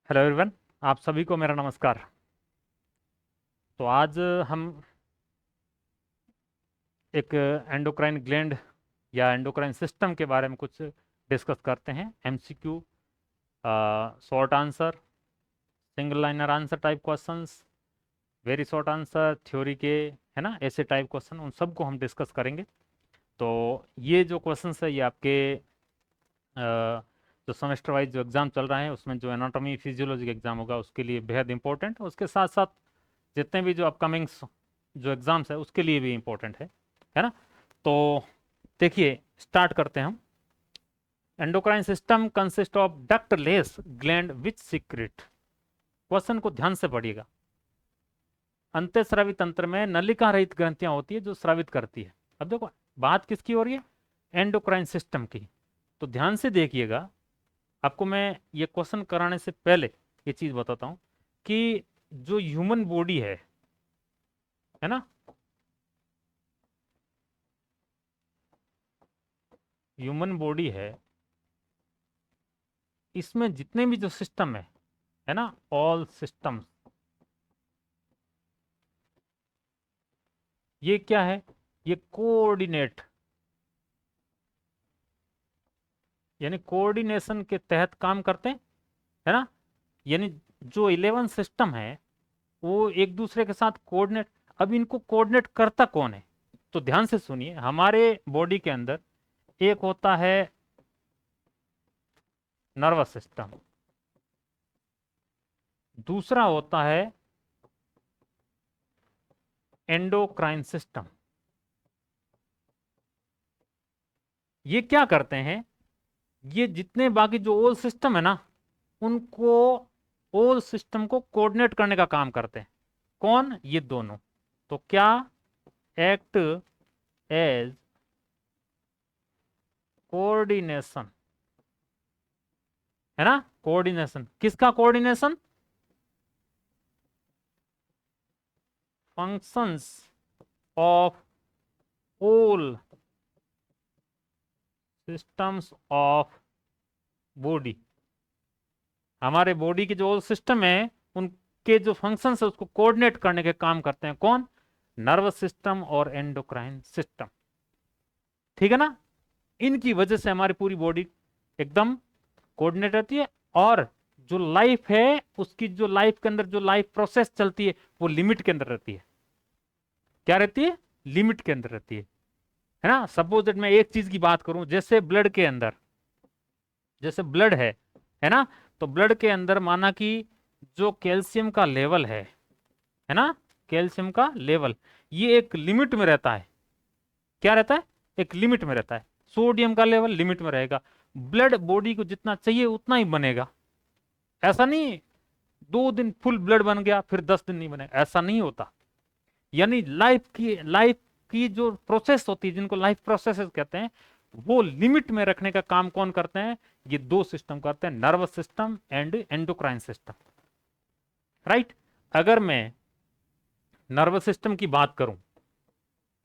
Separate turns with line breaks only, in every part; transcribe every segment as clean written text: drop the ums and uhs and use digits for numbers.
Hello everyone, आप सभी को मेरा नमस्कार। तो आज हम एक एंडोक्राइन ग्लैंड या एंडोक्राइन सिस्टम के बारे में कुछ डिस्कस करते हैं। MCQ, short answer, single liner answer type questions, very short answer, theory के, है ना, ऐसे टाइप क्वेश्चन, उन सबको हम डिस्कस करेंगे। तो ये जो क्वेश्चंस है ये आपके जो सेमेस्टर वाइज जो एग्ज़ाम चल रहा है उसमें जो एनाटॉमी फिजियोलॉजी का एग्ज़ाम होगा उसके लिए बेहद इंपॉर्टेंट है। उसके साथ साथ जितने भी जो अपकमिंग्स जो एग्ज़ाम्स है उसके लिए भी इम्पोर्टेंट है ना। तो देखिए, स्टार्ट करते हैं हम। Endocrine system consist of ductless gland which secret. Question को ध्यान से पढ़िएगा। अंतःस्रावी तंत्र में नलिका रहित ग्रंथियां होती है जो स्रावित करती है। अब देखो, बात किसकी हो रही है? एंडोक्राइन सिस्टम की। तो ध्यान से देखिएगा। आपको मैं ये क्वेश्चन कराने से पहले ये चीज बताता हूं कि जो ह्यूमन बॉडी है ना, ह्यूमन बॉडी है, इसमें जितने भी जो सिस्टम है ना, ऑल सिस्टम्स, ये क्या है? ये कोऑर्डिनेट, यानी कोऑर्डिनेशन के तहत काम करते हैं, है ना। यानी जो 11 सिस्टम है वो एक दूसरे के साथ कोऑर्डिनेट। अब इनको कोऑर्डिनेट करता कौन है? तो ध्यान से सुनिए। हमारे बॉडी के अंदर एक होता है नर्वस सिस्टम, दूसरा होता है एंडोक्राइन सिस्टम। ये क्या करते हैं? ये जितने बाकी जो ओल सिस्टम है ना, उनको, ओल सिस्टम को कोऑर्डिनेट करने का काम करते हैं। कौन? ये दोनों। तो क्या? एक्ट एज कोऑर्डिनेशन, है ना। कोऑर्डिनेशन किसका? Coordination functions of all systems of body. हमारे बॉडी के जो सिस्टम है उनके जो फंक्शंस है उसको कोऑर्डिनेट करने के काम करते हैं। कौन? नर्वस सिस्टम और एंडोक्राइन सिस्टम। ठीक है ना। इनकी वजह से हमारी पूरी बॉडी एकदम कोऑर्डिनेट रहती है। और जो लाइफ है उसकी, जो लाइफ के अंदर जो लाइफ प्रोसेस चलती है वो लिमिट के अंदर रहती है। क्या रहती है? लिमिट के अंदर रहती है ना। सपोज दैट मैं एक चीज की बात करूं, जैसे ब्लड के अंदर, जैसे ब्लड है ना। तो ब्लड के अंदर माना कि जो कैल्शियम का लेवल है ना, कैल्शियम का लेवल, ये एक लिमिट में रहता है। क्या रहता है? एक लिमिट में रहता है। सोडियम का लेवल लिमिट में रहेगा। ब्लड बॉडी को जितना चाहिए उतना ही बनेगा। ऐसा नहीं 2 दिन फुल ब्लड बन गया फिर 10 दिन नहीं बनेगा, ऐसा नहीं होता। यानी लाइफ की जो प्रोसेस होती है, जिनको लाइफ प्रोसेस कहते हैं, वो लिमिट में रखने का काम कौन करते हैं? ये दो सिस्टम करते हैं, nervous system and endocrine system. Right. अगर मैं नर्वस सिस्टम की बात करूं,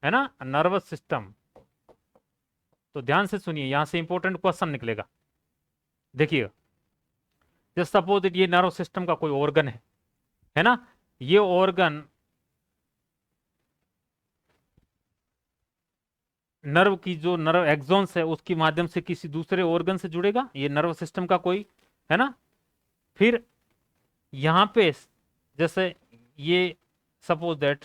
है ना, नर्वस सिस्टम, तो ध्यान से सुनिए, यहां से इंपॉर्टेंट क्वेश्चन निकलेगा। देखिए, जस्ट सपोज ये नर्व सिस्टम का कोई ऑर्गन है ना। ये ऑर्गन नर्व की, जो नर्व एक्सॉन्स है उसके माध्यम से किसी दूसरे ऑर्गन से जुड़ेगा, ये नर्व सिस्टम का कोई, है ना। फिर यहां पे जैसे ये सपोज दैट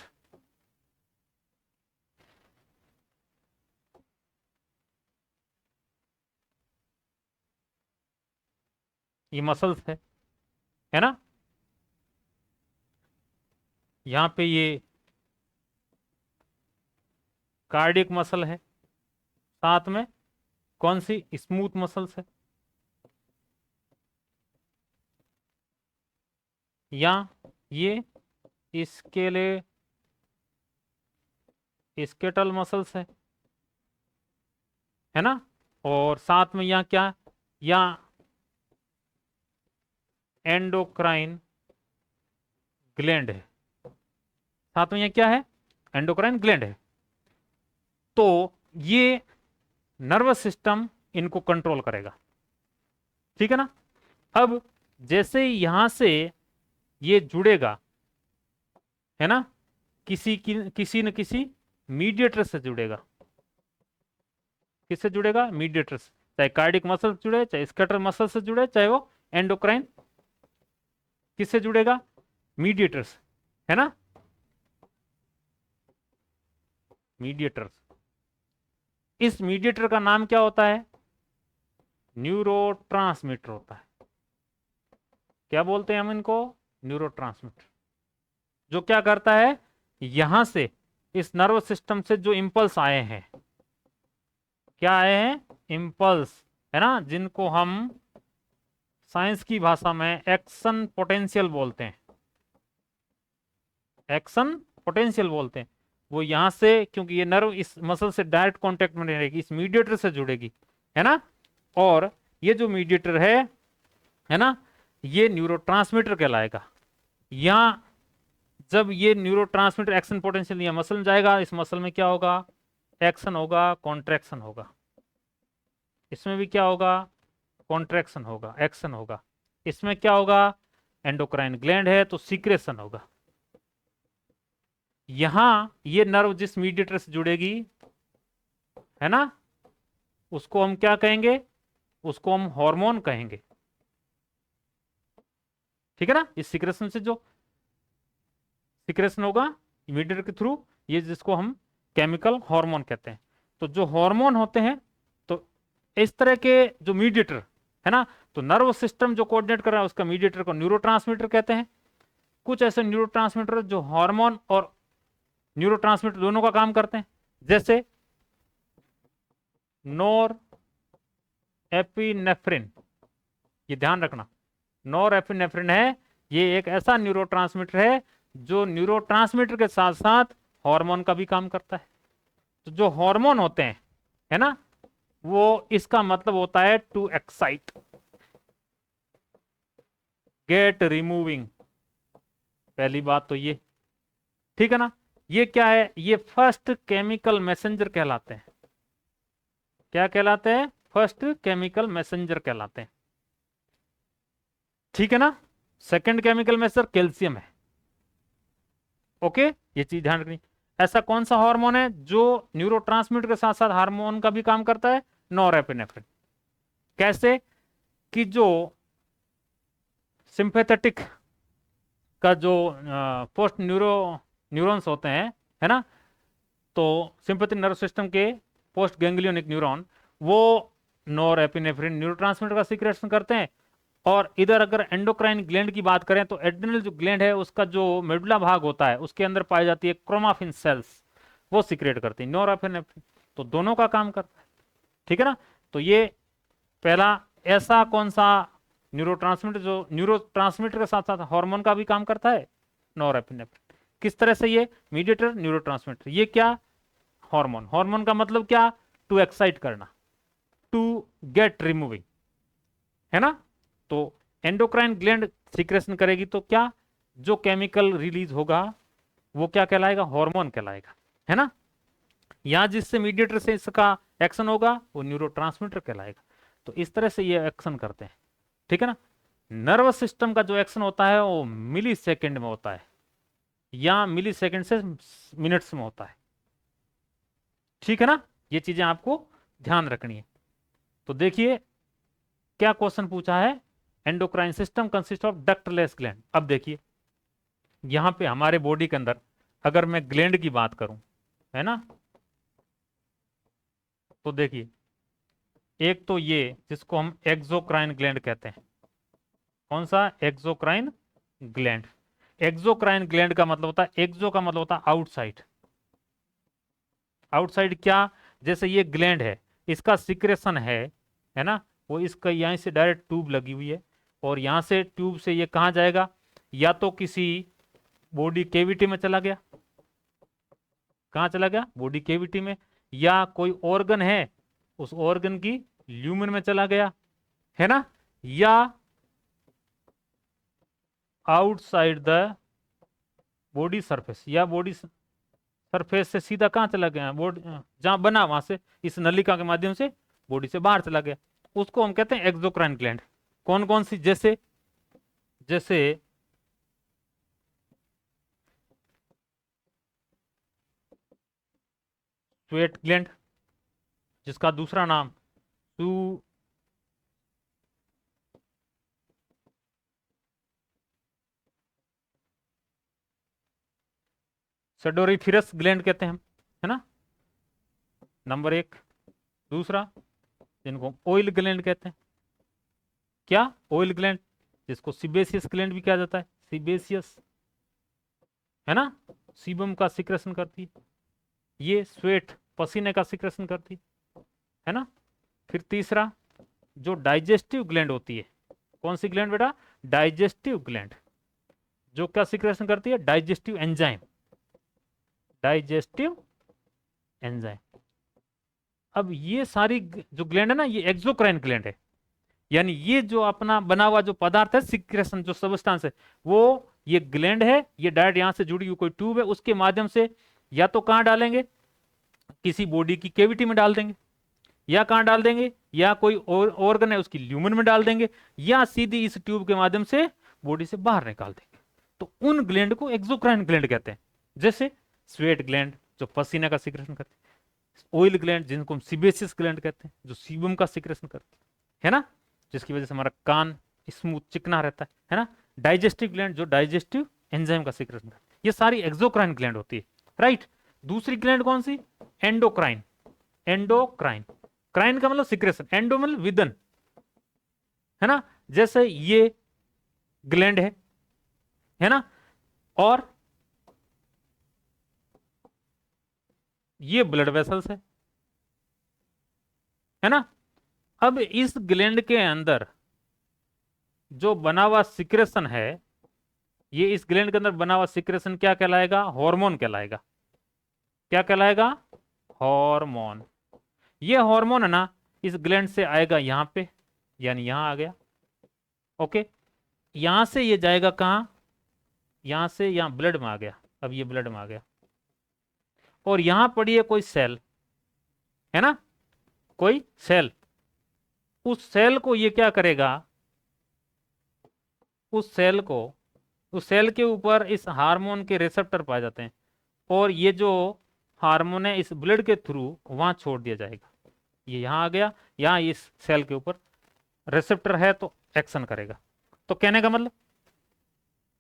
ये मसल्स है ना। यहां पे ये कार्डियक मसल है, साथ में कौन सी? स्मूथ मसल्स है। या ये स्केले स्केटल मसल्स है ना। और साथ में यहाँ क्या? या एंडोक्राइन ग्लैंड है। साथ में यहाँ क्या है? एंडोक्राइन ग्लैंड है। तो ये नर्वस सिस्टम इनको कंट्रोल करेगा। ठीक है ना। अब जैसे ही यहां से ये जुड़ेगा, है ना, किसी न किसी मीडिएटर से जुड़ेगा। किससे जुड़ेगा? मीडिएटर से। चाहे कार्डिक मसल से जुड़े, चाहे स्कैटर मसल से जुड़े, चाहे वो एंडोक्राइन, किससे जुड़ेगा? मीडिएटर से, है ना, मीडिएटर। इस मीडिएटर का नाम क्या होता है? न्यूरोट्रांसमीटर होता है। क्या बोलते हैं हम इनको? न्यूरोट्रांसमीटर। जो क्या करता है, यहां से इस नर्वस सिस्टम से जो इंपल्स आए हैं, क्या आए हैं? इंपल्स, है ना, जिनको हम साइंस की भाषा में एक्शन पोटेंशियल बोलते हैं। एक्शन पोटेंशियल बोलते हैं। वो यहां से, क्योंकि ये नर्व इस मसल से डायरेक्ट कांटेक्ट में रहेगी, इस मीडिएटर से जुड़ेगी, है ना, और ये जो मीडिएटर है ना, ये न्यूरोट्रांसमीटर कहलाएगा। यहां जब ये न्यूरोट्रांसमीटर एक्शन पोटेंशियल यहां मसल में जाएगा, इस मसल में क्या होगा? एक्शन होगा, कॉन्ट्रैक्शन होगा। इसमें भी क्या होगा? कॉन्ट्रैक्शन होगा, एक्शन होगा। इसमें क्या होगा? एंडोक्राइन ग्लैंड है तो सीक्रेशन होगा। यहां ये नर्व जिस मीडिएटर से जुड़ेगी, है ना, उसको हम क्या कहेंगे? उसको हम हार्मोन कहेंगे। ठीक है ना? इस सीक्रेशन से जो सीक्रेशन होगा मीडिएटर के थ्रू, ये जिसको हम केमिकल हार्मोन कहते हैं। तो जो हार्मोन होते हैं, तो इस तरह के जो मीडिएटर, है ना, तो नर्व सिस्टम जो कोऑर्डिनेट कर रहा है उसका मीडिएटर को न्यूरोट्रांसमीटर कहते हैं। कुछ ऐसे न्यूरोट्रांसमीटर जो हार्मोन और न्यूरोट्रांसमीटर दोनों का काम करते हैं, जैसे नोर एपिनेफ्रिन। ये ध्यान रखना, नोर एपिनेफ्रिन है, ये एक ऐसा न्यूरोट्रांसमीटर है जो न्यूरोट्रांसमीटर के साथ साथ हार्मोन का भी काम करता है। तो जो हार्मोन होते हैं, है ना, वो इसका मतलब होता है टू एक्साइट, गेट रिमूविंग। पहली बात तो ये, ठीक है ना। ये क्या है? ये फर्स्ट केमिकल मैसेंजर कहलाते हैं। क्या कहलाते हैं? फर्स्ट केमिकल मैसेंजर कहलाते हैं। ठीक है ना। सेकंड केमिकल मैसेंजर कैल्शियम है। ओके, ये चीज ध्यान रखनी। ऐसा कौन सा हार्मोन है जो न्यूरोट्रांसमीटर के साथ साथ हार्मोन का भी काम करता है? नॉरएपिनेफ्रिन। कैसे? कि जो सिंपैथेटिक का जो पोस्ट न्यूरॉन्स होते हैं, है ना, तो सिंपैथिक नर्व सिस्टम के पोस्ट गैंग्लियोनिक न्यूरॉन, वो नॉरएपिनेफ्रिन न्यूरोट्रांसमीटर का सीक्रेशन करते हैं। और इधर अगर एंडोक्राइन ग्लैंड की बात करें, तो एड्रिनल जो ग्लैंड है उसका जो मेडुला भाग होता है, उसके अंदर पाई जाती है क्रोमाफिन सेल्स, वो सीक्रेट करती है नॉरएपिनेफ्रिन। तो दोनों का काम करता है। ठीक है ना। तो ये पहला ऐसा कौन सा न्यूरोट्रांसमीटर जो न्यूरोट्रांसमीटर के साथ साथ हार्मोन का भी काम करता है? नॉरएपिनेफ्रिन। किस तरह से? ये मीडिएटर न्यूरोट्रांसमीटर, ये क्या? हार्मोन। हार्मोन का मतलब क्या? टू एक्साइट करना, टू गेट रिमूविंग, है ना। तो एंडोक्राइन ग्लैंड सीक्रेशन करेगी तो क्या, जो केमिकल रिलीज होगा वो क्या कहलाएगा? हार्मोन कहलाएगा, है ना। यहां जिससे मीडिएटर से इसका एक्शन होगा वो न्यूरोट्रांसमीटर कहलाएगा। तो इस तरह से ये एक्शन करते हैं। ठीक है ना। नर्वस सिस्टम का जो एक्शन होता है वो मिली सेकेंड में होता है, या मिली सेकेंड से मिनट्स में होता है। ठीक है ना। ये चीजें आपको ध्यान रखनी है। तो देखिए क्या क्वेश्चन पूछा है, endocrine system consist of ductless gland. अब देखिए यहां पे हमारे बॉडी के अंदर अगर मैं ग्लैंड की बात करूं, है ना, तो देखिए एक तो ये जिसको हम एक्सोक्राइन ग्लैंड कहते हैं। कौन सा? Exocrine gland. एक्सोक्राइन ग्लैंड का मतलब होता है, एक्सो का मतलब होता है आउटसाइड। आउटसाइड क्या? जैसे ये ग्लैंड है, इसका सिक्रेशन है ना, वो इसका यहीं से डायरेक्ट ट्यूब लगी हुई है, और यहां से ट्यूब से ये कहां जाएगा? या तो किसी बॉडी केविटी में चला गया। कहां चला गया? बॉडी केविटी में। या कोई ऑर्गन है, उस ऑर्गन की ल्यूमेन में चला गया, है ना। या आउटसाइड द बॉडी सरफेस, या बॉडी सरफेस से सीधा कहां चला गया? बॉडी जहां बना वहां से इस नलिका के माध्यम से बॉडी से बाहर चला गया, उसको हम कहते हैं एक्सोक्राइन ग्लैंड। कौन कौन सी? जैसे जैसे स्वेट ग्लैंड, जिसका दूसरा नाम सू सडोरीफिरस ग्लैंड कहते हैं हम, है ना, नंबर एक। दूसरा, जिनको ऑयल ग्लैंड कहते हैं। क्या? ऑयल ग्लैंड, जिसको सिबेसियस ग्लैंड भी कहा जाता है, सिबेसियस, है ना, सीबम का सिक्रेशन करती है। ये स्वेट, पसीने का सिक्रेशन करती है ना। फिर तीसरा, जो डाइजेस्टिव ग्लैंड होती है, कौन सी ग्लैंड बेटा? डाइजेस्टिव ग्लैंड, जो क्या सिक्रेशन करती है? Digestive enzyme, digestive enzyme. अब ये सारी जो ग्लैंड है ना, ये एक्सोक्राइन ग्लैंड है, यानी ये जो अपना बना हुआ जो पदार्थ है, सिक्रेशन जो सबस्टांस है, वो ये ग्लैंड है, ये डायरेक्ट यहां से जुड़ी हुई कोई ट्यूब है, उसके माध्यम से या तो कहां डालेंगे, किसी बॉडी की केविटी में डाल देंगे, या कहां डाल देंगे, या कोई ऑर्गन है उसकी ल्यूमन में डाल देंगे, या सीधी इस ट्यूब के माध्यम से बॉडी से बाहर निकाल देंगे। तो उन ग्लैंड को एक्सोक्राइन ग्लैंड कहते हैं। जैसे स्वेट ग्लैंड, जो पसीने का सिक्रेशन करते हैं। ऑयल ग्लैंड, जिनको हम सिबेसियस ग्लैंड कहते हैं, जो सीबम का सिक्रेशन करते हैं, है ना, जिसकी वजह से हमारा कान स्मूथ चिकना रहता है ना। डाइजेस्टिव ग्लैंड, जो डाइजेस्टिव एंजाइम का सिक्रेशन करते हैं। ये सारी एक्सोक्राइन ग्लैंड होती है, राइट। दूसरी ग्लैंड कौन सी? एंडोक्राइन। एंडोक्राइन, क्राइन का मतलब सिक्रेशन, एंडो मतलब विदन, है ना। जैसे ये ग्लैंड है ना, और ये ब्लड वेसल्स है ना। अब इस ग्लैंड के अंदर जो बना हुआ सिक्रेशन है, ये इस ग्लैंड के अंदर बना हुआ सिक्रेशन क्या कहलाएगा? हार्मोन कहलाएगा। क्या कहलाएगा? हार्मोन। ये हार्मोन है ना, इस ग्लैंड से आएगा यहां पे, यानी यहां आ गया, ओके। यहां से ये जाएगा कहां? यहां से यहां ब्लड में आ गया। अब ये ब्लड में आ गया, और यहां पड़ी है कोई सेल, है ना, कोई सेल। उस सेल को ये क्या करेगा? उस सेल को, उस सेल के ऊपर इस हार्मोन के रिसेप्टर पाए जाते हैं, और ये जो हार्मोन है इस ब्लड के थ्रू वहां छोड़ दिया जाएगा। ये यहां आ गया, यहां इस सेल के ऊपर रिसेप्टर है तो एक्शन करेगा। तो कहने का मतलब,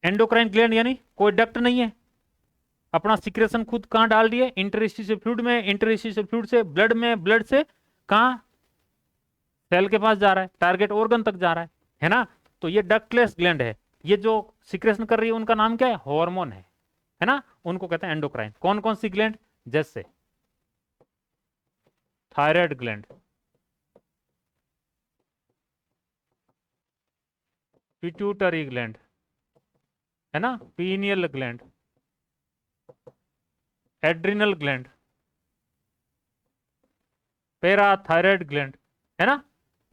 एंडोक्राइन ग्लैंड यानी कोई डक्ट नहीं है, अपना सिक्रेशन खुद कहां डाल दिए? इंटरस्टिशियल फ्लूइड में, इंटरस्टिशियल फ्लूइड से ब्लड में, ब्लड से कहां? सेल के पास जा रहा है, टारगेट ऑर्गन तक जा रहा है ना। तो ये डक्टलेस ग्लैंड है। ये जो सिक्रेशन कर रही है उनका नाम क्या है? हार्मोन है ना, उनको कहते हैं एंडोक्राइन। कौन कौन सी ग्लैंड? जैसे थायराइड ग्लैंड, पिट्यूटरी ग्लैंड, है ना, pineal gland, adrenal gland, parathyroid gland, है ना।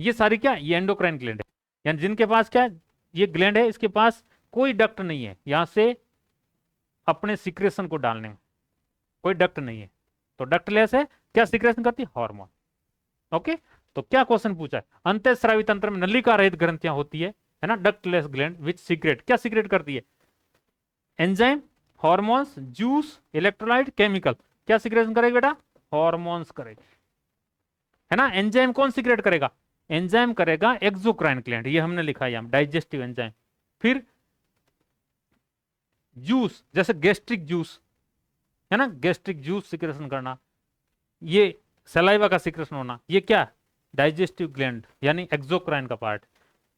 ये सारी क्या? ये एंडोक्राइन ग्लैंड है, यानी जिनके पास क्या है? ये ग्लैंड है, इसके पास कोई डक्ट नहीं है यहां से अपने सिक्रेशन को डालने में, कोई डक्ट नहीं है, तो डक्टलेस है। क्या सिक्रेशन करती है? Hormone, okay. तो क्या क्वेश्चन पूछा है? अंतःस्रावी तंत्र में नलिका रहित ग्रंथियां होती है ना, डक्टलेस ग्लैंड विच सीक्रेट, क्या सीक्रेट करती है? Enzyme, hormones, juice, electrolyte, chemical. क्या सिक्रेशन करेगी बेटा? हॉर्मोन्स करेगी, है ना। एंजाइम कौन सिक्रेट करेगा? एंजाइम करेगा एक्सोक्राइन ग्लैंड, ये हमने लिखा है यहां, डाइजेस्टिव एंजाइम। फिर जूस, जैसे गैस्ट्रिक जूस, है ना, गैस्ट्रिक जूस सिक्रेशन करना, ये सलाइवा का सिक्रेशन होना, ये क्या? डाइजेस्टिव ग्लैंड यानी एक्सोक्राइन का पार्ट।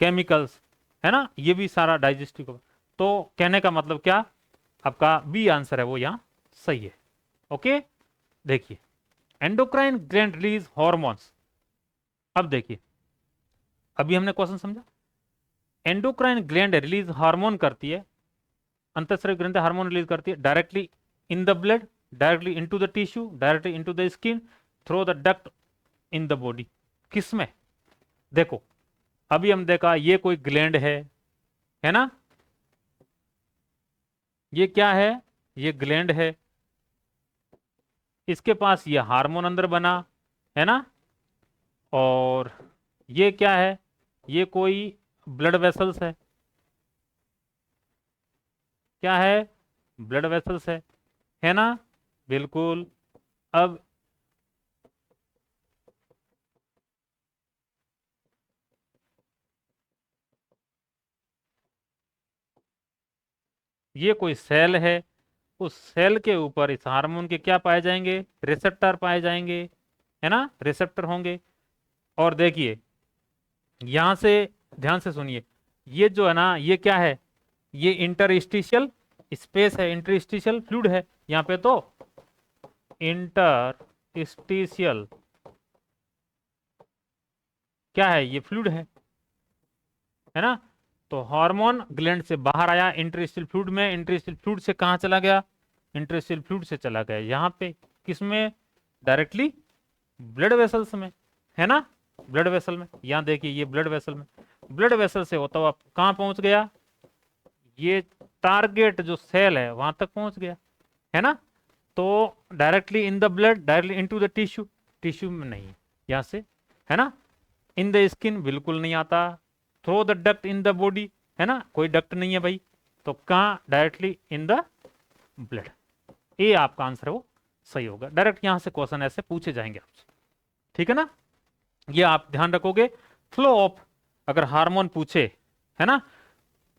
केमिकल्स, है ना, ये भी सारा डाइजेस्टिव का। तो कहने का मतलब क्या? आपका बी आंसर है वो यहां सही है, ओके। देखिए, एंडोक्राइन ग्लैंड रिलीज हार्मोन्स। अब देखिए, अभी हमने क्वेश्चन समझा, एंडोक्राइन ग्लैंड रिलीज हार्मोन करती है, अंतःस्रावी ग्रंथि हार्मोन रिलीज करती है directly in the blood, directly into the tissue, directly into the skin, through the duct in the body. किसमें? देखो, अभी हम देखा ये कोई ग्लैंड है ना, ये क्या है? ये ग्लैंड है, इसके पास ये हार्मोन अंदर बना, है ना, और ये क्या है? ये कोई ब्लड वेसल्स क्या है, ब्लड वेसल्स है ना, बिल्कुल। अब ये कोई सेल है, उस सेल के ऊपर इस हार्मोन के क्या पाए जाएंगे, रिसेप्टर पाए जाएंगे, है ना, रिसेप्टर होंगे। और देखिए यहां से ध्यान से सुनिए, ये जो है ना ये क्या है, ये इंटरस्टिशियल स्पेस है, इंटरस्टिशियल फ्लूइड है यहाँ पे, तो इंटरस्टिशियल क्या है, ये फ्लूइड है ना। तो हार्मोन ग्लैंड से बाहर आया इंटरस्टिशियल फ्लूइड में, इंटरस्टिशियल फ्लूइड से कहाँ चला गया, इंटरस्टिशियल फ्लूइड से चला गया यहाँ पे, किसमें, डायरेक्टली ब्लड वेसल्स में, है ना, ब्लड वेसल में। यहाँ देखिए ये ब्लड वेसल में, ब्लड वेसल से होता हुआ कहाँ पहुंच गया, ये टारगेट जो सेल है वहां तक पहुंच गया, है ना। तो directly in the blood, directly into the tissue, tissue में नहीं, यहाँ से, है ना। इन द स्किन बिल्कुल नहीं आता, through the duct in the body, है ना, कोई डक्ट नहीं है भाई, तो कहाँ, डायरेक्टली इन द ब्लड। ये आपका आंसर है वो सही होगा, डायरेक्ट यहां से क्वेश्चन ऐसे पूछे जाएंगे आपसे, ठीक है ना। ये आप ध्यान रखोगे, फ्लो ऑफ अगर हार्मोन पूछे, है ना,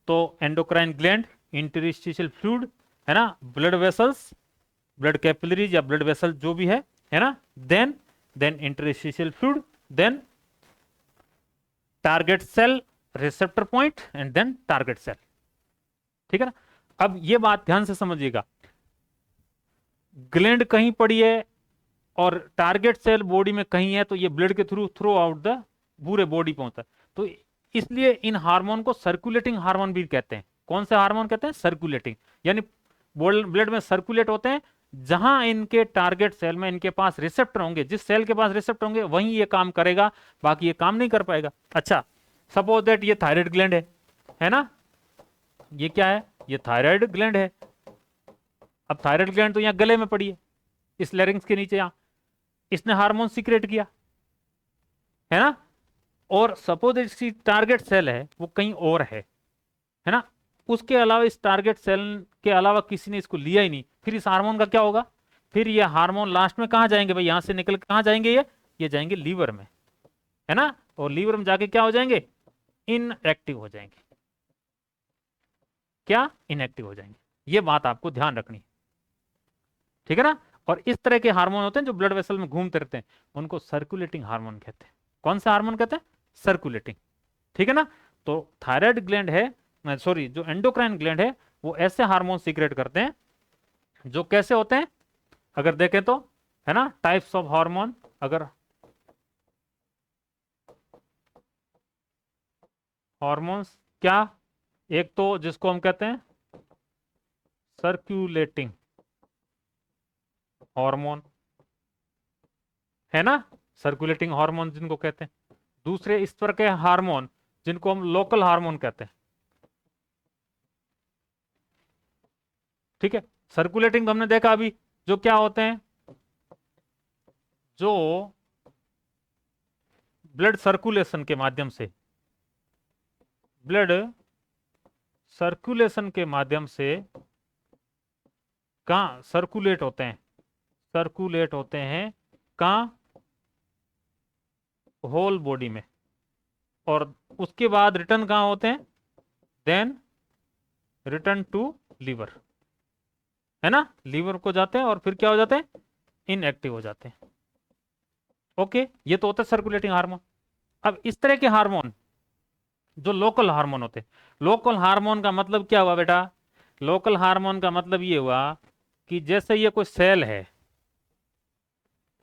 तो एंडोक्राइन ग्लैंड, इंटरस्टिशियल फ्लूइड, है ना, ब्लड वेसल्स, ब्लड कैपिलरीज या ब्लड वेसल जो भी है ना, then interstitial fluid, then target cell, receptor point, and then target cell, ठीक है ना। अब ये बात ध्यान से समझिएगा, ग्लैंड कहीं पड़ी है और टारगेट सेल बॉडी में कहीं है, तो ये ब्लड के थ्रू थ्रू आउट द पूरे बॉडी पहुंचता है, तो इसलिए इन हार्मोन को सर्कुलेटिंग हार्मोन भी कहते हैं। कौन से हार्मोन कहते हैं, सर्कुलेटिंग, यानी ब्लड में सर्कुलेट होते हैं, जहां इनके टारगेट सेल में इनके पास रिसेप्टर होंगे, जिस सेल के पास रिसेप्टर होंगे वहीं ये काम करेगा, बाकी ये काम नहीं कर पाएगा। अच्छा, सपोज दैट ये थायराइड ग्लैंड है ना, ये क्या है, ये थायराइड ग्लैंड है। अब थायराइड ग्लैंड तो यहाँ गले में पड़ी है, इस लैरिंक्स के नीचे, यहाँ इसने हार्मोन सीक्रेट किया, है ना। और सपोज इसकी टारगेट सेल है वो कहीं और है ना, उसके अलावा इस टारगेट सेल के अलावा किसी ने इसको लिया ही नहीं, फिर इस हार्मोन का क्या होगा, फिर ये हार्मोन लास्ट में कहाँ जाएंगे भाई, यहां से निकल के कहाँ जाएंगे, ये जाएंगे लीवर में, है ना, और लीवर में जाके क्या हो जाएंगे, इनएक्टिव हो जाएंगे, क्या, इनएक्टिव हो जाएंगे। ये बात आपको ध्यान रखनी है, ठीक है ना। और इस तरह के हार्मोन होते हैं जो ब्लड वेसल में घूमते रहते हैं, उनको सर्कुलेटिंग हार्मोन कहते हैं। कौन सा हार्मोन कहते हैं, सर्कुलेटिंग, ठीक है ना। तो थायराइड ग्लैंड है, सॉरी जो एंडोक्राइन ग्लैंड है, वो ऐसे हार्मोन सीक्रेट करते हैं जो कैसे होते हैं, अगर देखें तो, है ना, टाइप्स ऑफ हार्मोन, अगर हॉर्मोन्स क्या, एक तो जिसको हम कहते हैं सर्कुलेटिंग हार्मोन, है ना, सर्कुलेटिंग हार्मोन जिनको कहते हैं। दूसरे इस तरह के हार्मोन जिनको हम लोकल हार्मोन कहते हैं, ठीक है। सर्कुलेटिंग तो हमने देखा अभी, जो क्या होते हैं, जो ब्लड सर्कुलेशन के माध्यम से, ब्लड सर्कुलेशन के माध्यम से कहाँ सर्कुलेट होते हैं, सर्कुलेट होते हैं कहाँ, होल बॉडी में, और उसके बाद रिटर्न कहाँ होते हैं, देन रिटर्न टू लीवर, है ना, लीवर को जाते हैं और फिर क्या हो जाते हैं, इनएक्टिव हो जाते हैं। ओके, ये तो होता है सर्कुलेटिंग हार्मोन। अब इस तरह के हार्मोन जो लोकल हार्मोन होते हैं, लोकल हार्मोन का मतलब क्या हुआ बेटा, लोकल हार्मोन का मतलब ये हुआ कि जैसे ये कोई सेल है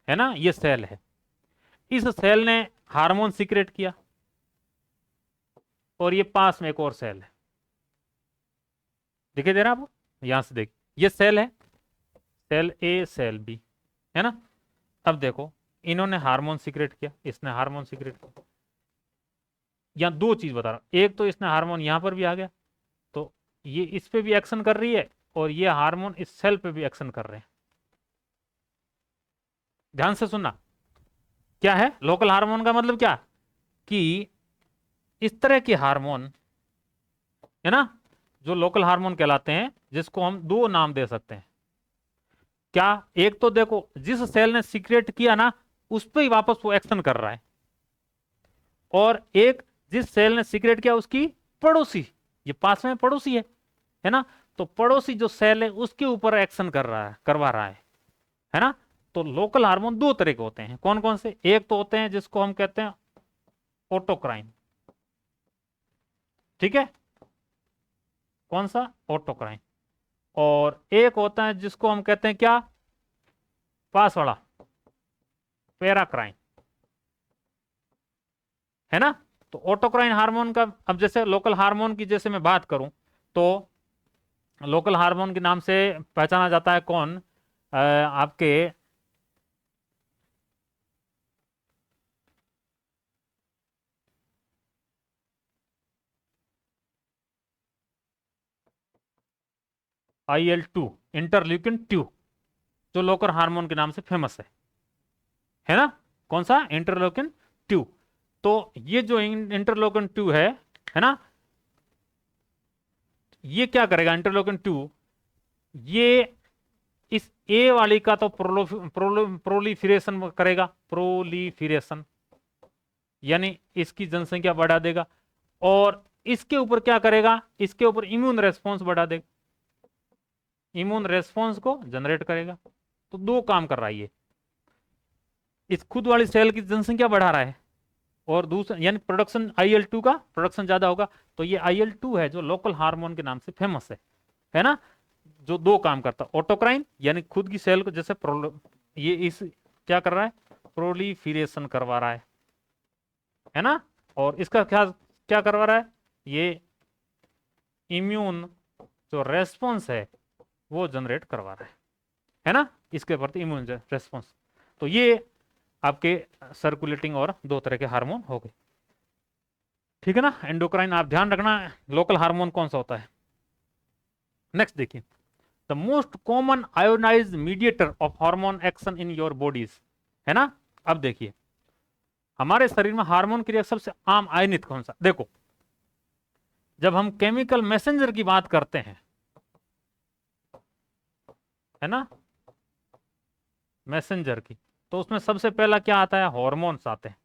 ना, ये सेल है, इस सेल ने हार्मोन सीक्रेट किया, और ये पास में एक और सेल है, दिखाई दे रहा है आपको, यहां से देख, ये सेल है, सेल ए सेल बी, है ना। अब देखो इन्होंने हार्मोन सीक्रेट किया, इसने हार्मोन सीक्रेट किया, यहाँ दो चीज बता रहा हूं, एक तो इसने हार्मोन यहां पर भी आ गया, तो ये इस पे भी एक्शन कर रही है, और ये हार्मोन इस सेल पे भी एक्शन कर रहे हैं। ध्यान से सुनना, क्या है लोकल हार्मोन का मतलब, क्या कि इस तरह के हार्मोन, है ना, जो लोकल हार्मोन कहलाते हैं, जिसको हम दो नाम दे सकते हैं। क्या? एक तो देखो जिस सेल ने सीक्रेट किया ना, उस पर ही वापस वो एक्शन कर रहा है, और एक जिस सेल ने सीक्रेट किया उसकी पड़ोसी, ये पास में पड़ोसी है ना, तो पड़ोसी जो सेल है उसके ऊपर एक्शन कर रहा है, करवा रहा है ना। तो लोकल हार्मोन दो तरह के होते हैं, कौन कौन से? एक तो होते हैं जिसको हम कहते हैं ऑटोक्राइन, ठीक है, कौन सा? ऑटोक्राइन। और एक होता है जिसको हम कहते हैं क्या? पास वाला, पैराक्राइन, है ना। तो ऑटोक्राइन हार्मोन का, अब जैसे लोकल हार्मोन की जैसे मैं बात करूं, तो लोकल हार्मोन के नाम से पहचाना जाता है कौन? आपके IL-2, इंटरल्यूकिन 2, जो लोकल हार्मोन के नाम से फेमस है ना। कौन सा? इंटरल्यूकिन 2। तो ये जो इंटरल्यूकिन 2 है ना, ये क्या करेगा इंटरल्यूकिन 2? ये इस ए वाली का तो प्रोलीफिरेशन करेगा, प्रोलीफिरेशन, यानी इसकी जनसंख्या बढ़ा देगा, और इसके ऊपर क्या करेगा? इसके ऊपर इम्यून रेस्पॉन्स बढ़ा देगा, इम्यून रेस्पॉन्स को जनरेट करेगा। तो दो काम कर रहा है ये, इस खुद वाली सेल की जनसंख्या बढ़ा रहा है, और दूसरा यानी प्रोडक्शन IL-2 का प्रोडक्शन ज्यादा होगा। तो ये IL-2 है जो लोकल हार्मोन के नाम से फेमस है ना, जो दो काम करता है। ऑटोक्राइन यानी खुद की सेल को जैसे ये इस क्या कर रहा है? प्रोलीफिरेशन करवा रहा है ना। और इसका क्या क्या करवा रहा है? ये इम्यून जो रेस्पॉन्स है वो जनरेट करवा रहा है ना, इसके प्रति इम्यून रेस्पॉन्स। तो ये आपके सर्कुलेटिंग और दो तरह के हार्मोन हो गए, ठीक है ना। एंडोक्राइन आप ध्यान रखना, लोकल हार्मोन कौन सा होता है। नेक्स्ट देखिए, the most common ionize mediator of hormone action in your bodies, है ना। अब देखिए हमारे शरीर में हार्मोन क्रिया सबसे आम आयनित कौन सा? देखो जब हम केमिकल मैसेंजर की बात करते हैं, है ना, मैसेंजर की, तो उसमें सबसे पहला क्या आता है? हार्मोन्स आते हैं,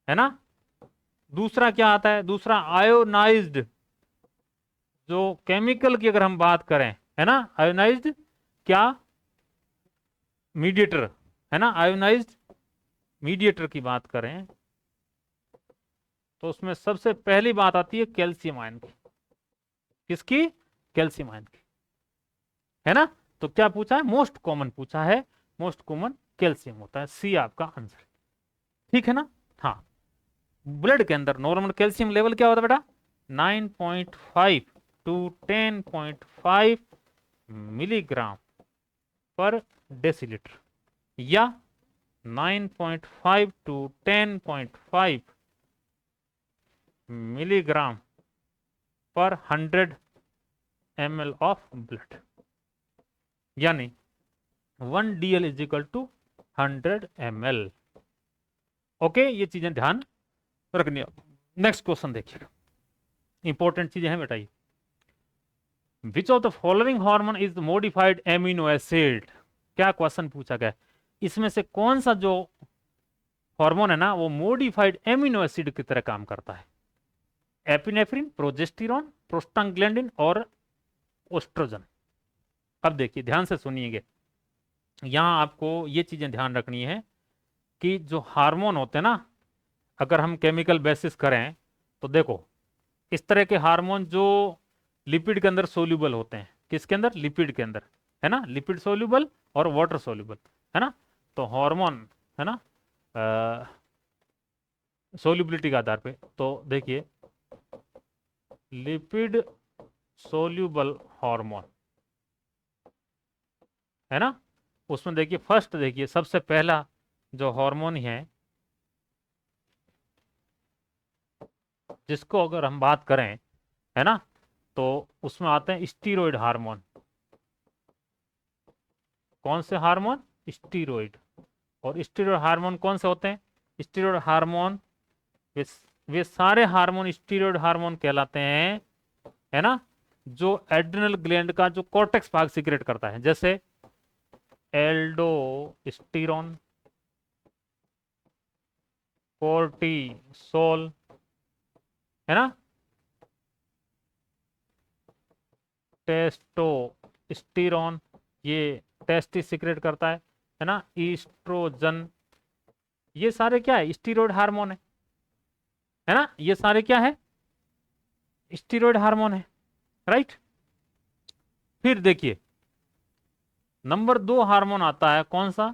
है ना। दूसरा क्या आता है? दूसरा आयोनाइज्ड, जो केमिकल की अगर हम बात करें, है ना, आयोनाइज्ड क्या? मीडिएटर, है ना, आयोनाइज्ड मीडिएटर की बात करें तो उसमें सबसे पहली बात आती है कैल्शियम आयन की। किसकी? कैल्शियम आयन की, है ना। तो क्या पूछा है? मोस्ट कॉमन पूछा है, मोस्ट कॉमन कैल्शियम होता है, सी आपका आंसर, ठीक है ना। हाँ, ब्लड के अंदर नॉर्मल कैल्शियम लेवल क्या होता है बेटा? 9.5 टू 10.5 मिलीग्राम पर डेसीलीटर, या 9.5 टू 10.5 मिलीग्राम पर 100 ml ऑफ ब्लड, यानी 1 DL is equal to 100 ml। Okay, ये चीजें ध्यान रखनी है। नेक्स्ट क्वेश्चन देखिएगा, इंपॉर्टेंट चीजें हैं बेटा ये। Which of the following hormone is modified amino acid? क्या क्वेश्चन पूछा गया? इसमें से कौन सा जो हार्मोन है ना वो मॉडिफाइड एमिनो एसिड की तरह काम करता है? एपिनेफ्रिन, प्रोजेस्टेरॉन, प्रोस्टाग्लैंडिन और ओस्ट्रोजन। अब देखिए ध्यान से सुनिएगा, यहां आपको ये चीजें ध्यान रखनी है कि जो हार्मोन होते हैं ना, अगर हम केमिकल बेसिस करें तो देखो इस तरह के हार्मोन जो लिपिड के अंदर सोल्यूबल होते हैं, किसके अंदर? लिपिड के अंदर, है ना, लिपिड सोल्यूबल और वाटर सोल्यूबल, है ना। तो हार्मोन, है ना, सोल्यूबिलिटी के आधार पे, तो देखिए लिपिड सोल्यूबल हार्मोन, है ना, उसमें देखिए फर्स्ट, देखिए सबसे पहला जो हार्मोन है जिसको अगर हम बात करें, है ना, तो उसमें आते हैं स्टीरॉयड हार्मोन। कौन से हार्मोन? स्टीरॉयड। और स्टीरॉयड हार्मोन कौन से होते हैं? स्टीरॉयड हार्मोन, वे, वे सारे हार्मोन स्टीरॉयड हार्मोन कहलाते हैं, है ना, जो एड्रिनल ग्लैंड का जो कॉर्टेक्स भाग सीक्रेट करता है, जैसे एल्डोस्टेरोन, कोर्टिसोल, है ना, टेस्टोस्टेरोन, ये टेस्टिस सीक्रेट करता है ना, ईस्ट्रोजन, ये सारे क्या है, स्टीरॉयड हार्मोन है ना, ये सारे क्या है, स्टीरॉयड हार्मोन है, राइट। फिर देखिए नंबर 2 हार्मोन आता है, कौन सा,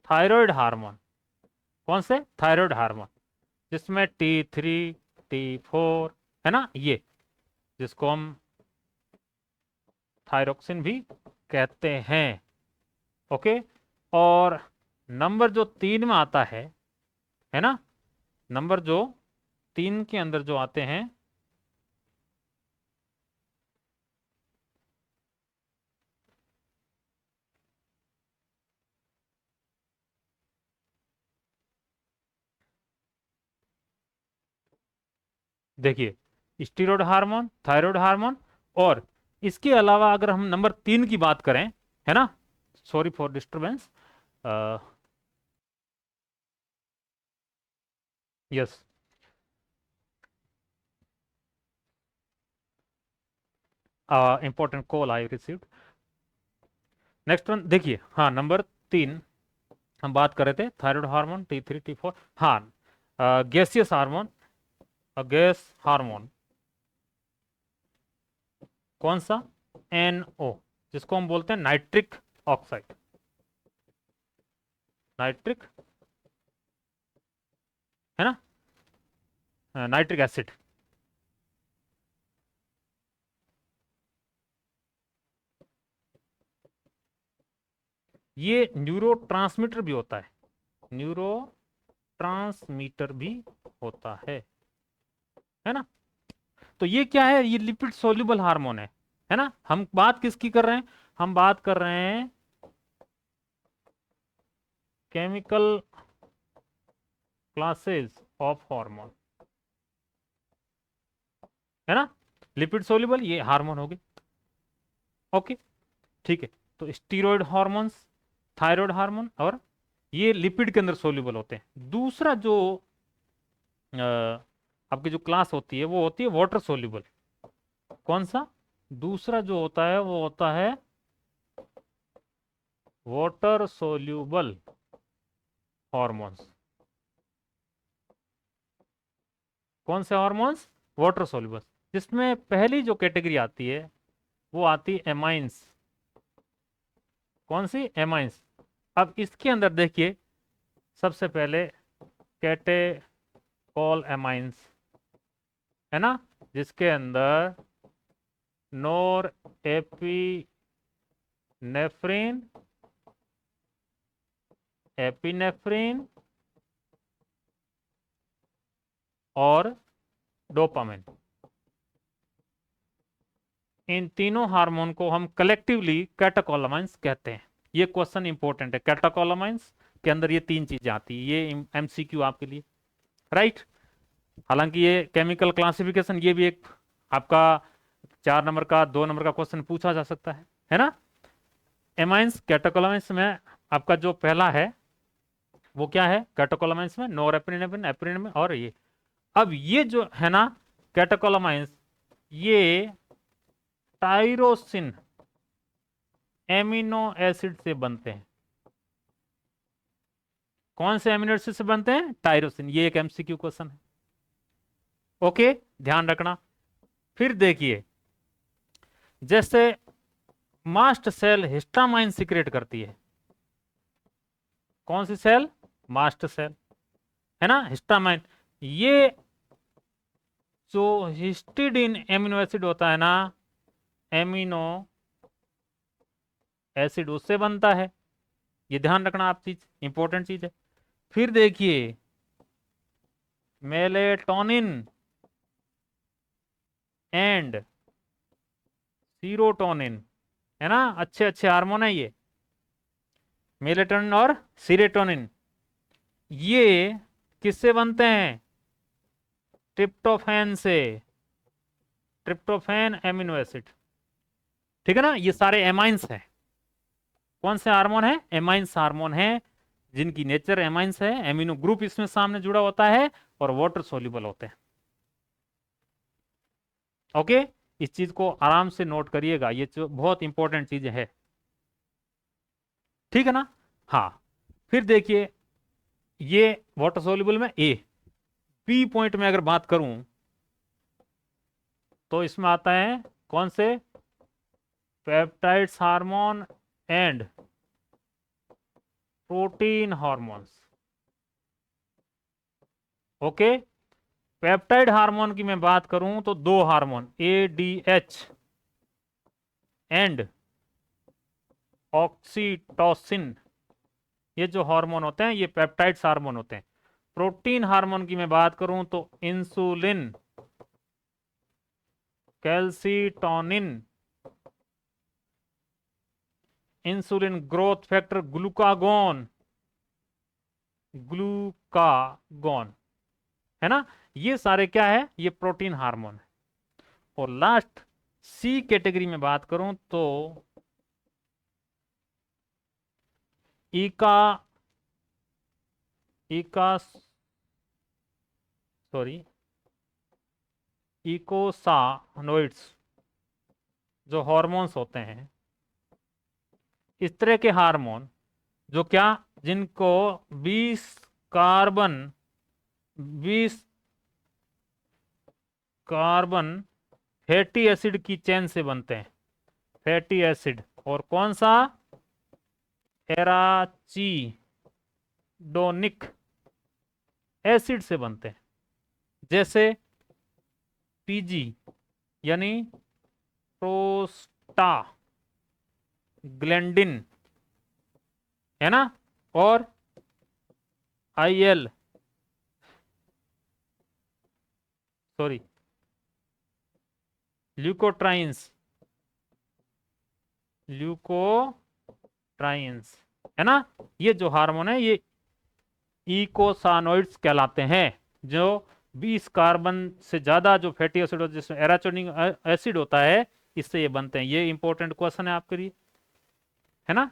थायराइड हार्मोन। कौन से, थायराइड हार्मोन, जिसमें T3 T4 है ना, ये जिसको हम थायरोक्सिन भी कहते हैं। ओके। और नंबर जो 3 में आता है ना, नंबर जो 3 के अंदर जो आते हैं, देखिए स्टीरॉयड हार्मोन, थायराइड हार्मोन, और इसके अलावा अगर हम नंबर 3 की बात करें, है ना, sorry for disturbance, yes, important call I received. Next one देखिए, हाँ नंबर 3 हम बात कर रहे थे, थायराइड हार्मोन T3 T4, हाँ गैसियस हार्मोन, गैस हार्मोन, कौन सा, NO, जिसको हम बोलते हैं नाइट्रिक ऑक्साइड, नाइट्रिक, है ना, नाइट्रिक एसिड। ये न्यूरो ट्रांसमीटर भी होता है, न्यूरो ट्रांसमीटर भी होता है ना। तो ये क्या है, ये लिपिड सोल्यूबल हार्मोन है ना। हम बात किसकी कर रहे हैं, हम बात कर रहे हैं केमिकल क्लासेस ऑफ हार्मोन, है ना, लिपिड सोल्यूबल ये हार्मोन हो गए। ओके, ठीक है। तो स्टीरॉयड हार्मोन्स, थायराइड हार्मोन, और ये लिपिड के अंदर सोल्यूबल होते हैं। दूसरा जो आपकी जो क्लास होती है वो होती है वाटर सोल्यूबल। कौन सा, दूसरा जो होता है वो होता है वाटर सोल्यूबल हार्मोन्स। कौन से हार्मोन्स, वाटर सोल्यूबल, जिसमें पहली जो कैटेगरी आती है वो आती है एमाइंस। कौन सी, एमाइंस। अब इसके अंदर देखिए सबसे पहले कैटेकॉल एमाइंस, है ना, जिसके अंदर नोर एपिनेफ्रिन, एपिनेफ्रिन और डोपामिन, इन तीनों हार्मोन को हम कलेक्टिवली कैटेकोलामाइंस कहते हैं। ये क्वेश्चन इंपॉर्टेंट है, कैटेकोलामाइंस के अंदर ये 3 चीजें आती है, ये MCQ आपके लिए, राइट। हालांकि ये केमिकल क्लासिफिकेशन ये भी एक आपका 4 नंबर का 2 नंबर का क्वेश्चन पूछा जा सकता है ना। एमाइंस कैटेकोलामाइंस में आपका जो पहला है वो क्या है, कैटेकोलामाइंस में नोरेपिनेफ्रिन, एपिनेफ्रिन में, और ये, अब ये जो है ना कैटेकोलामाइंस, ये टाइरोसिन एमिनो एसिड से बनते हैं। कौन से एमिनो एसिड से बनते हैं, टाइरोसिन। ये एक MCQ क्वेश्चन है, ओके, ध्यान रखना। फिर देखिए जैसे मास्ट सेल हिस्टामाइन सीक्रेट करती है, कौन सी सेल, मास्ट सेल, है ना, हिस्टामाइन। ये जो हिस्टिडीन एमिनो एसिड होता है ना, एमिनो एसिड उससे बनता है, ये ध्यान रखना आप, चीज इंपॉर्टेंट चीज है। फिर देखिए मेलेटोनिन एंड सीरोटोनिन, है ना, अच्छे अच्छे हार्मोन है ये, मेलेटोनिन और सीरोटोनिन, ये किससे बनते हैं, ट्रिप्टोफैन से, ट्रिप्टोफैन एमिनो एसिड, ठीक है ना, ये सारे एमाइंस हैं। कौन से हार्मोन है? एमाइंस हार्मोन है, जिनकी नेचर एमाइंस है, एमिनो ग्रुप इसमें सामने जुड़ा होता है और वाटर सोल्यूबल होते हैं। ओके, इस चीज को आराम से नोट करिएगा, ये बहुत इंपॉर्टेंट चीज है, ठीक है ना। हाँ, फिर देखिए, ये वाटर सोल्यूबल में ए। बी पॉइंट में अगर बात करूं तो इसमें आता है कौन से? Peptides hormone and protein hormones. Okay, peptide hormone की मैं बात करूं तो दो हार्मोन, एडीएच एंड ऑक्सीटोसिन, ये जो हार्मोन होते हैं ये पेप्टाइड्स हार्मोन होते हैं। प्रोटीन हार्मोन की मैं बात करूं तो insulin, calcitonin, insulin growth factor, glucagon, glucagon, है ना, ये सारे क्या है? ये प्रोटीन हार्मोन है। और लास्ट सी कैटेगरी में बात करूं तो इका इका सॉरी इकोसानोइड्स, जो हार्मोन्स होते हैं, इस तरह के हार्मोन जो क्या, जिनको 20 कार्बन 20 कार्बन फैटी एसिड की चेन से बनते हैं, फैटी एसिड, और कौन सा? एराचीडोनिक एसिड से बनते हैं, जैसे पीजी यानी प्रोस्टाग्लैंडिन, है ना, और आईएल सॉरी ल्यूकोट्राइंस, ल्यूकोट्राइंस, है ना, ये जो हार्मोन है ये इकोसानोइड्स कहलाते हैं, जो 20 कार्बन से ज्यादा जो फैटी एसिड होता है, जिसमें एराचोनिक एसिड होता है, इससे ये बनते हैं। ये इंपॉर्टेंट क्वेश्चन है आपके लिए, है ना।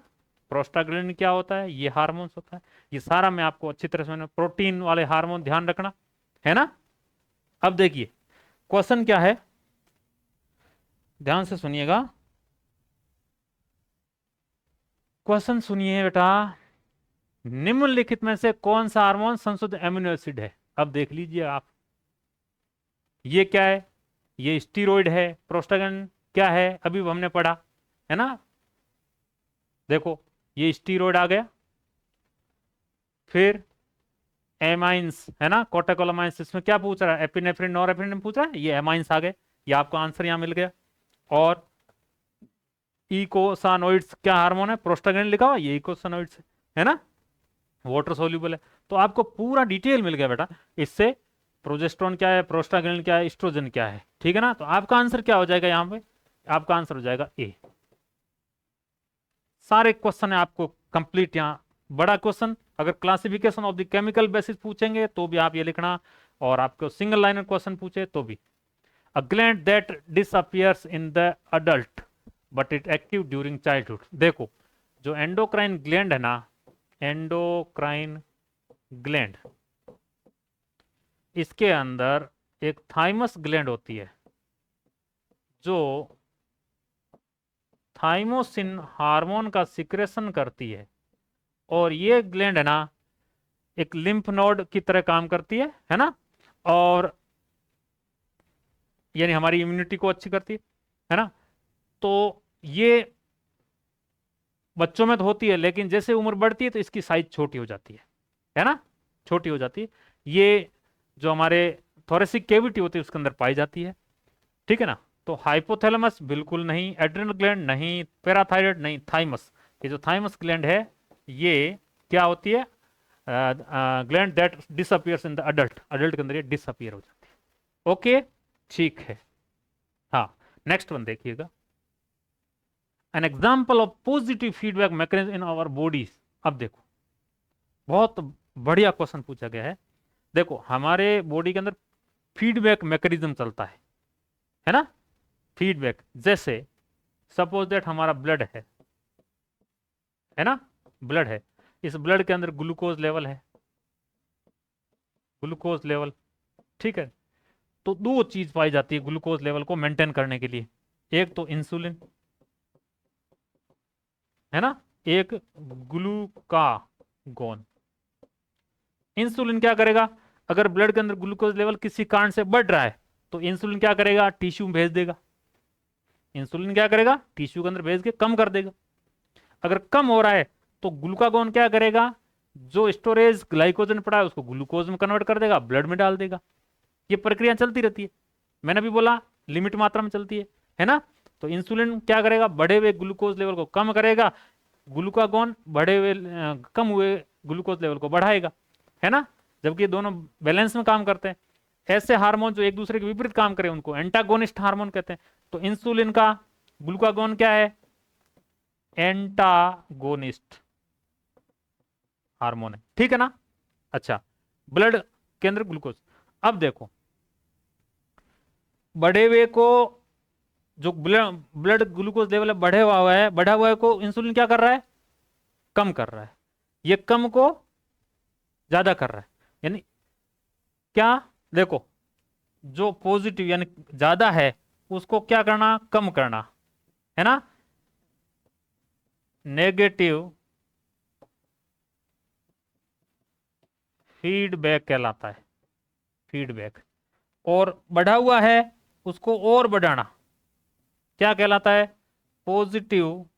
प्रोस्टाग्लैंडिन क्या होता है? ये हार्मोन्स होता है। ये सारा मैं आपको अच्छी तरह से, प्रोटीन वाले हार्मोन ध्यान रखना, है ना। अब देखिए क्वेश्चन क्या है, ध्यान से सुनिएगा, क्वेश्चन सुनिए बेटा। निम्नलिखित में से कौन सा हार्मोन संशुद्ध एमिनो एसिड है? अब देख लीजिए आप, ये क्या है? ये स्टीरॉयड है। प्रोस्टाग्लैंडिन क्या है? अभी हमने पढ़ा, है ना। देखो, ये स्टीरॉयड आ गया, फिर एमाइंस, है ना, कोटेकोलामाइंस। इसमें क्या पूछ रहा है? एपिनेफ्रिन, नॉरएपिनेफ्रिन पूछ रहा है, ये एमाइंस आ गए, ये आपका आंसर यहां मिल गया। और इकोसानोइड्स क्या हार्मोन है? प्रोस्टाग्लैंडिन लिखा हुआ, ये इकोसानोइड्स है ना, वाटर सोल्यूबल है। तो आपको पूरा डिटेल मिल गया बेटा इससे, प्रोजेस्टेरोन क्या है, प्रोस्टाग्लैंडिन क्या है, एस्ट्रोजन क्या है, ठीक है ना। तो आपका आंसर क्या हो जाएगा यहाँ पे? आपका आंसर हो जाएगा ए। सारे क्वेश्चन है आपको कंप्लीट यहाँ। बड़ा क्वेश्चन, अगर classification of the chemical basis पूछेंगे तो भी आप ये लिखना, और आपको सिंगल लाइनर क्वेश्चन पूछे तो भी। A gland that disappears in the adult but it active during childhood. देखो, जो एंडोक्राइन ग्लैंड है ना, एंडोक्राइन ग्लैंड, इसके अंदर एक थाइमस ग्लैंड होती है, जो थाइमोसिन हार्मोन का सिक्रेशन करती है। और ये ग्लैंड है ना, एक लिम्फ नोड की तरह काम करती है ना, और यानी हमारी इम्यूनिटी को अच्छी करती है ना। तो ये बच्चों में तो होती है, लेकिन जैसे उम्र बढ़ती है तो इसकी साइज छोटी हो जाती है ना, छोटी हो जाती है। ये जो हमारे थोरेसिक कैविटी होती है उसके अंदर पाई जाती है, ठीक है ना। तो हाइपोथैलेमस बिल्कुल नहीं, एड्रिनल ग्लैंड नहीं, पैराथायराइड नहीं, थाइमस। ये जो थाइमस ग्लैंड है ये क्या होती है? Gland that disappears in the adult, adult के अंदर ये डिसअपियर हो जाती है। ओके, ठीक है। हाँ, नेक्स्ट वन देखिएगा, an example of positive feedback mechanism in our bodies. अब देखो, बहुत बढ़िया क्वेश्चन पूछा गया है। देखो, हमारे बॉडी के अंदर फीडबैक मैकेनिज्म चलता है ना। फीडबैक, जैसे सपोज दैट हमारा ब्लड है ना, ब्लड है, इस ब्लड के अंदर ग्लूकोज लेवल है, ग्लूकोज लेवल, ठीक है। तो दो चीज पाई जाती है ग्लूकोज लेवल को मेंटेन करने के लिए, एक तो इंसुलिन, है ना, एक ग्लूकागोन। इंसुलिन क्या करेगा, अगर ब्लड के अंदर ग्लूकोज लेवल किसी कारण से बढ़ रहा है तो इंसुलिन क्या करेगा, टिश्यू में भेज देगा, इंसुलिन क्या करेगा, टिश्यू के अंदर भेज के कम कर देगा। अगर कम हो रहा है तो ग्लूकागोन क्या करेगा, जो स्टोरेज ग्लाइकोजन पड़ा है उसको ग्लूकोज में कन्वर्ट कर देगा, ब्लड में डाल देगा। ये प्रक्रिया चलती रहती है, मैंने भी बोला लिमिट मात्रा में चलती है ना। तो इंसुलिन क्या करेगा, बढ़े हुए ग्लूकोज लेवल को कम करेगा, ग्लूकागोन बढ़े हुए कम हुए ग्लूकोज लेवल को बढ़ाएगा, है ना, जबकि ये दोनों बैलेंस में काम करते हैं। ऐसे हार्मोन जो एक दूसरे के विपरीत काम करें उनको एंटागोनिस्ट हार्मोन कहते हैं। तो इंसुलिन का ग्लूकागोन क्या है, एंटागोनिस्ट हार्मोन है, ठीक है ना। अच्छा, ब्लड के अंदर ग्लूकोज, अब देखो बढ़े हुए को, जो ब्लड ग्लूकोज लेवल बढ़ा हुआ है को इंसुलिन क्या कर रहा है, कम कर रहा है, ये कम को ज्यादा कर रहा है, यानी क्या, देखो जो पॉजिटिव यानी ज्यादा है उसको क्या करना, कम करना, है ना, नेगेटिव फीडबैक कहलाता है, फीडबैक। और बढ़ा हुआ है उसको और बढ़ाना क्या कहलाता है, पॉजिटिव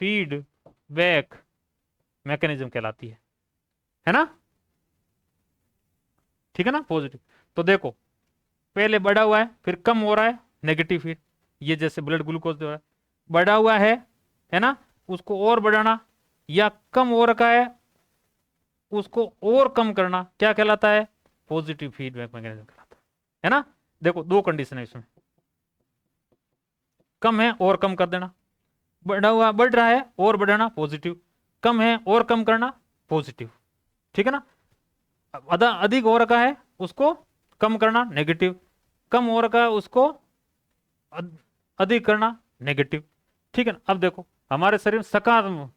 फीडबैक मैकेनिज्म कहलाती है ना, ठीक है ना, पॉजिटिव। तो देखो पहले बढ़ा हुआ है फिर कम हो रहा है, नेगेटिव फीड, ये जैसे ब्लड ग्लूकोज दे रहा है, बढ़ा हुआ है ना, उसको और बढ़ाना, या कम हो रखा है उसको और कम करना क्या कहलाता है, पॉजिटिव फीडबैक मैकेनिज्म कहलाता है ना। देखो दो कंडीशन है इसमें, कम है और कम कर देना, बढ़ा हुआ बढ़ रहा है और बढ़ाना पॉजिटिव, कम है और कम करना पॉजिटिव, ठीक है ना। अधिक हो रखा है उसको कम करना नेगेटिव, कम हो रखा है उसको अधिक करना नेगेटिव, ठीक है ना। अब देखो हमारे शरीर में सकारात्मक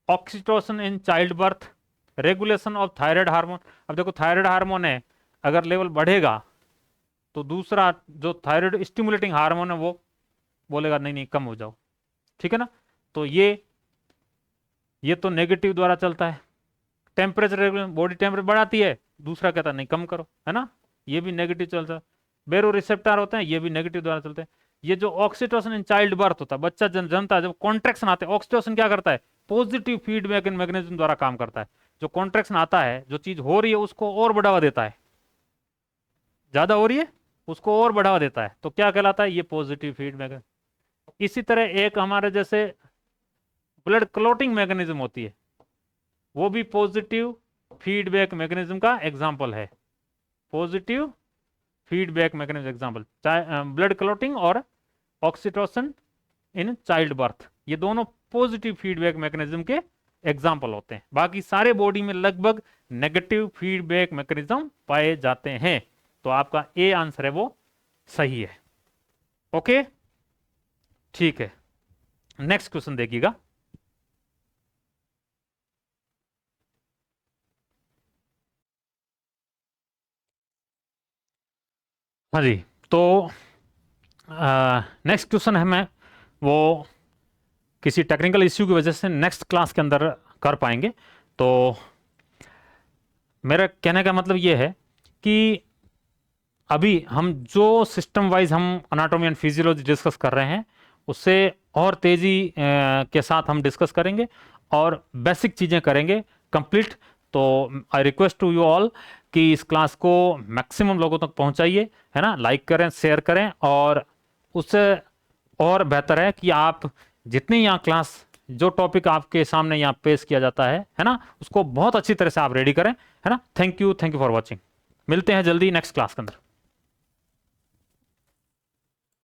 oxytocin in child birth, regulation of thyroid hormone. अब देखो थायराइड हार्मोन है, अगर लेवल बढ़ेगा तो दूसरा जो थायराइड स्टिमुलेटिंग हार्मोन है वो बोलेगा नहीं नहीं कम हो जाओ, ठीक है ना। तो ये तो नेगेटिव द्वारा चलता है, टेम्परेचर रेगुलेशन बॉडी टेम्परेचर बढ़ाती है, दूसरा कहता है नहीं कम करो, है ना, ये भी नेगेटिव चलता है। बेरो रिसेप्टर होते हैं ये भी नेगेटिव द्वारा चलते हैं। ये जो ऑक्सीटोसिन इन चाइल्ड बर्थ होता है, बच्चा जन्मता है, जब कॉन्ट्रेक्शन आते हैं ऑक्सीटोसिन क्या करता है, पॉजिटिव फीडबैक इन मैकेनिज्म द्वारा काम करता है। जो कॉन्ट्रेक्शन आता है, जो चीज हो रही है उसको और बढ़ावा देता है, ज्यादा हो रही है उसको और बढ़ावा देता है, तो क्या कहलाता है, ये पॉजिटिव फीडबैक। इसी तरह एक हमारे जैसे ब्लड क्लॉटिंग मैकेनिज्म होती है, वो भी पॉजिटिव फीडबैक मैकेनिज्म का एग्जांपल है, positive feedback mechanism example, blood clotting और ऑक्सीटोसिन इन चाइल्ड बर्थ, ये दोनों पॉजिटिव फीडबैक मैकेनिज्म के एग्जांपल होते हैं। बाकी सारे बॉडी में लगभग नेगेटिव फीडबैक मैकेनिज्म पाए जाते हैं, तो आपका ए आंसर है वो सही है। ओके ठीक है, नेक्स्ट क्वेश्चन देखिएगा। हाँ जी, तो नेक्स्ट क्वेश्चन है मैं वो किसी टेक्निकल इश्यू की वजह से नेक्स्ट क्लास के अंदर कर पाएंगे। तो मेरा कहने का मतलब ये है कि अभी हम जो सिस्टम वाइज हम अनाटोमी एंड फिजियोलॉजी डिस्कस कर रहे हैं उससे और तेजी के साथ हम डिस्कस करेंगे और बेसिक चीज़ें करेंगे कंप्लीट। तो I request to you all कि इस क्लास को मैक्सिमम लोगों तक पहुंचाइए, है ना, लाइक करें, शेयर करें, और उससे और बेहतर है कि आप जितनी यहाँ क्लास जो टॉपिक आपके सामने यहाँ पेश किया जाता है ना, उसको बहुत अच्छी तरह से आप रेडी करें, है ना। Thank you for watching. मिलते हैं जल्दी नेक्स्ट क्लास के अंदर।